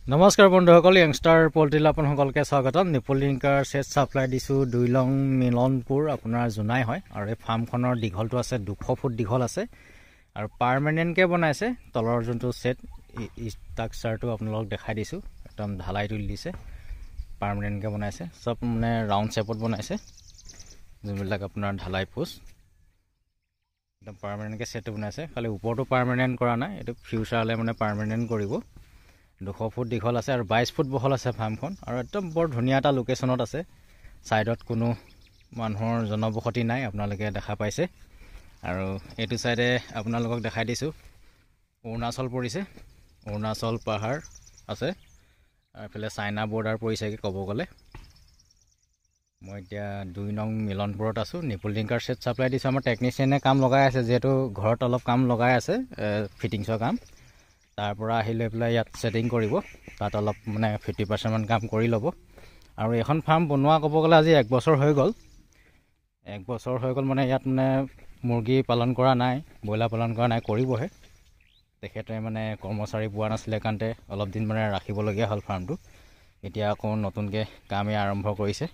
নমস্কাৰ বন্ধুসকল, য়ংষ্টাৰ পল্ট্ৰিলৈ আপোনালোকে স্বাগতম। নিপল লিংকাৰ সেট সাপ্লাই দিছোঁ 2 নং মিলনপুৰ, আপোনাৰ জোনাই হয়। আৰু এই ফাৰ্মখনৰ দীঘলটো আছে 200 ফুট দীঘল আছে আৰু পাৰ্মানেণ্টকৈ বনাইছে। তলৰ যোনটো সেট ষ্ট্ৰাকচাৰটো আপোনালোকক দেখাই দিছোঁ, একদম ঢালাই তুলি দিছে, পাৰ্মানেণ্টকৈ বনাইছে। চব মানে ৰাউণ্ড শ্বেপত বনাইছে, যোনবিলাক আপোনাৰ ঢালাই পোষ্ট একদম পাৰ্মানেণ্টকৈ সেটটো বনাইছে। খালি ওপৰটো পাৰ্মানেণ্ট কৰা নাই, এইটো ফিউচাৰলৈ মানে পাৰ্মানেণ্ট কৰিব। 200 ফুট দীঘল আছে আৰু 22 ফুট বহল আছে ফাৰ্মখন, আৰু একদম বৰ ধুনীয়া এটা লোকেশ্যনত আছে। ছাইডত কোনো মানুহৰ জনবসতি নাই, আপোনালোকে দেখা পাইছে। আৰু এইটো ছাইডে আপোনালোকক দেখাই দিছোঁ, অৰুণাচল পৰিছে, অৰুণাচল পাহাৰ আছে, আৰু এইফালে চাইনা বৰ্ডাৰ পৰিছেগৈ ক'ব গ'লে। মই এতিয়া 2 নং মিলনপুৰত আছোঁ। নিপল লিংকাৰ সেট ছাপ্লাই দিছোঁ। আমাৰ টেকনিচিয়ানে কাম লগাই আছে, যিহেতু ঘৰত অলপ কাম লগাই আছে, ফিটিংছৰ কাম। তাৰ পৰা আহি লৈ পেলাই ইয়াত ছেটিং কৰিব, তাত অলপ মানে 50% মান কাম কৰি ল'ব। আৰু এইখন ফাৰ্ম বনোৱা ক'ব গ'লে আজি 1 বছৰ হৈ গ'ল। 1 বছৰ হৈ গ'ল মানে ইয়াত মানে মুৰ্গী পালন কৰা নাই, ব্ৰইলাৰ পালন কৰা নাই, কৰিবহে। তেখেতে মানে কৰ্মচাৰী পোৱা নাছিলে কাৰণতে অলপ দিন মানে ৰাখিবলগীয়া হ'ল ফাৰ্মটো। এতিয়া আকৌ নতুনকৈ কামেই আৰম্ভ কৰিছে।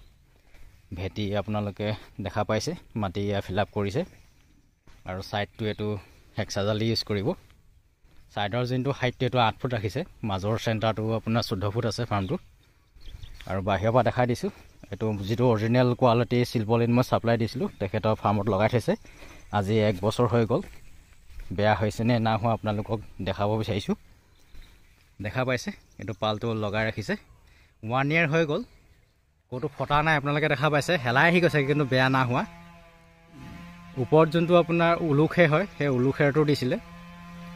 ভেটি আপোনালোকে দেখা পাইছে, মাটি ফিল আপ কৰিছে। আৰু ছাইডটো এইটো হেক্সাজালি ইউজ কৰিব। ছাইডৰ যোনটো হাইটটো এইটো 8 ফুট ৰাখিছে, মাজৰ চেণ্টাৰটো আপোনাৰ 14 ফুট আছে ফাৰ্মটো। আৰু বাহিৰৰ পৰা দেখাই দিছোঁ, এইটো যিটো অৰিজিনেল কোৱালিটি চিলপলিন মই ছাপ্লাই দিছিলোঁ, তেখেতৰ ফাৰ্মত লগাই থৈছে। আজি 1 বছৰ হৈ গ'ল। বেয়া হৈছে নে না হোৱা আপোনালোকক দেখাব বিচাৰিছোঁ। দেখা পাইছে, এইটো পালটো লগাই ৰাখিছে। 1 year হৈ গ'ল, ক'তো ফটা নাই, আপোনালোকে দেখা পাইছে। হেলাই আহি গৈছে, কিন্তু বেয়া না হোৱা। ওপৰত যোনটো আপোনাৰ উলুখেৰ হয়, সেই উলুখেৰটো দিছিলে,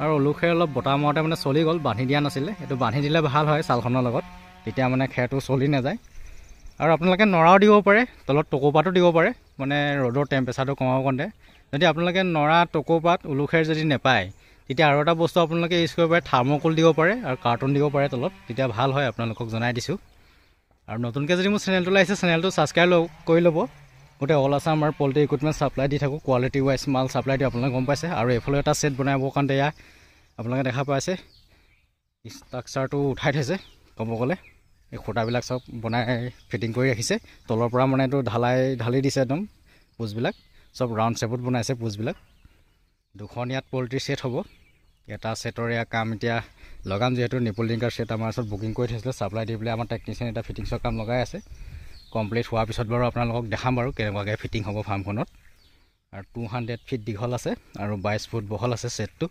আৰু উলুখেৰ অলপ বতাহ মাৰোঁতে মানে চলি গ'ল, বান্ধি দিয়া নাছিলে। এইটো বান্ধি দিলে ভাল হয় ছালখনৰ লগত, তেতিয়া মানে খেৰটো চলি নাযায়। আৰু আপোনালোকে নৰাও দিব পাৰে, তলত টকৌপাতো দিব পাৰে, মানে ৰ'দৰ টেম্পাৰেচাৰটো কমাব কাৰণে। যদি আপোনালোকে নৰা, টকৌপাত, উলুখেৰ যদি নেপায়, তেতিয়া আৰু এটা বস্তু আপোনালোকে ইউজ কৰিব পাৰে, থাৰ্মকোল দিব পাৰে আৰু কাৰ্টুন দিব পাৰে তলত, তেতিয়া ভাল হয়। আপোনালোকক জনাই দিছোঁ। আৰু নতুনকৈ যদি মোৰ চেনেলটোলৈ আহিছে, চেনেলটো ছাবস্ক্ৰাইব কৰি ল'ব। গোটেই অল আছাম আমাৰ পল্ট্ৰি ইকুইপমেণ্ট ছাপ্লাই দি থাকোঁ, কোৱালিটি ৱাইজ মাল ছাপ্লাই দিওঁ, আপোনালোকে গম পাইছে। আৰু এইফালে এটা ছেট বনাবৰ কাৰণে এয়া আপোনালোকে দেখা পাইছে, ষ্ট্ৰাকচাৰটো উঠাই থৈছে ক'ব গ'লে। এই খুঁটাবিলাক চব বনাই ফিটিং কৰি ৰাখিছে। তলৰ পৰা মানে এইটো ঢালি দিছে, একদম পোষ্টবিলাক চব ৰাউণ্ড শ্বেপত বনাইছে পোষ্টবিলাক। 2খন ইয়াত পল্ট্ৰি ছেট হ'ব। এটা ছেটৰ এয়া কাম এতিয়া লগাম, যিহেতু নিপল লিংকাৰ ছেট আমাৰ ওচৰত বুকিং কৰি থৈছিলে, ছাপ্লাই দি পেলাই আমাৰ টেকনিচিয়ান এটা ফিটিংছৰ কাম লগাই আছে। কমপ্লিট হোৱাৰ পিছত বাৰু আপোনালোকক দেখাম বাৰু কেনেকুৱাকৈ ফিটিং হ'ব ফাৰ্মখনত। আৰু 200 ফিট দীঘল আছে আৰু 22 ফুট বহল আছে ছেটটো।